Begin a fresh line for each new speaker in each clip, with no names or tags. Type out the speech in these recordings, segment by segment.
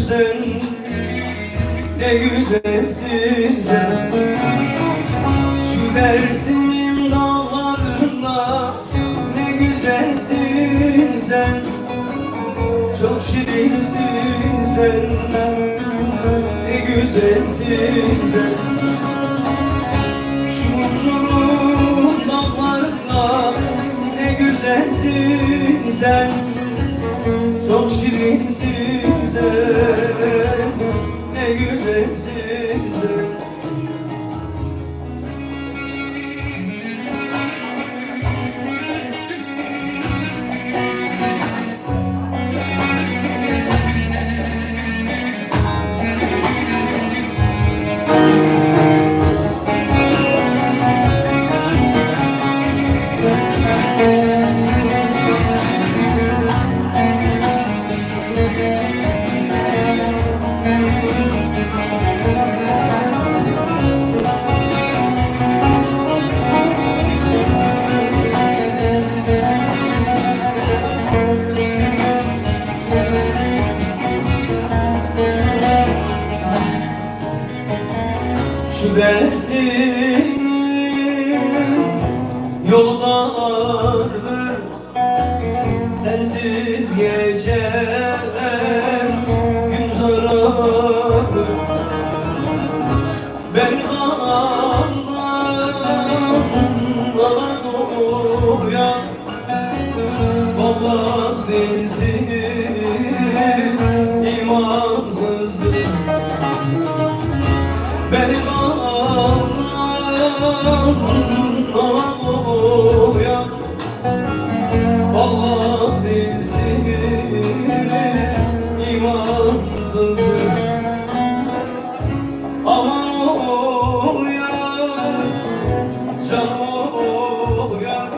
sen, ne güzelsin sen. Şu Dersim'in dağlarında ne güzelsin sen. Çok şirinsin sen, ne güzelsin sen. Şu Erzurum dağlarında ne güzelsin sen. Çok şirinsin sen, ne güzelsin sen. Şu Dersim'in yolu dardır, sensiz geçer gün zarardır. Ben kandan Anadolu'ya vallahi densiz imansızdır. Ben Anadolu'ya vallahi dilsiz imansızdır. Aman o yar, can o yar,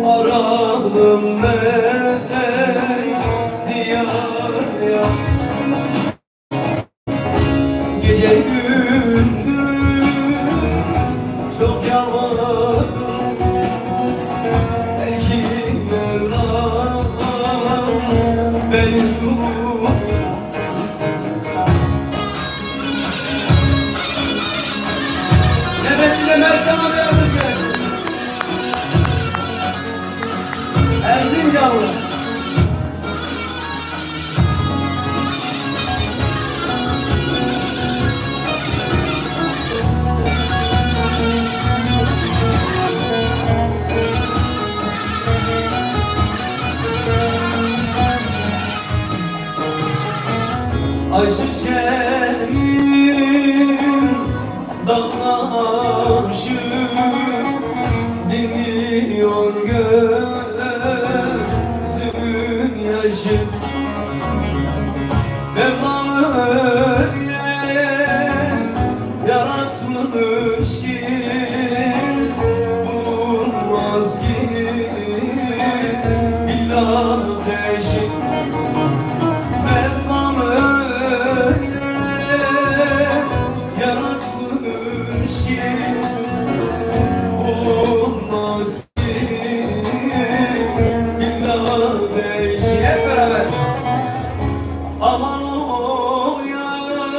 aradım ben diyar diyar. Gece gündüz çok yalvardım, belki Mevlam beni bulur. Nefesine Mertcan'a bir alkış gelsin. Erzincanlı. Ayşık şehrim dağlaşı dinliyor gözümün yaşı. Mevlam öyle yaratmış ki bulunmaz ki billah eşi. Bulunmaz ki billah beşi. Hep beraber. Aman o yar,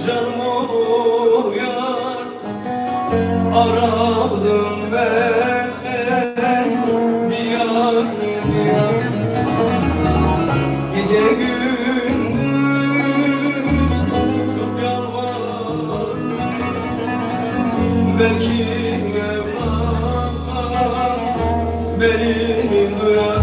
canım o yar, aradım ben diyar diyar. Gece gündüz çok yalvardım, belki Mevlam beni duyar.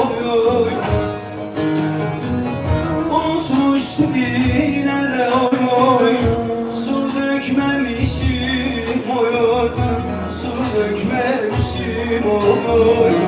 oy oy. Unutmuştum yine de oy oy. Su dökmemişim oy oy. Su dökmemişim oy oy.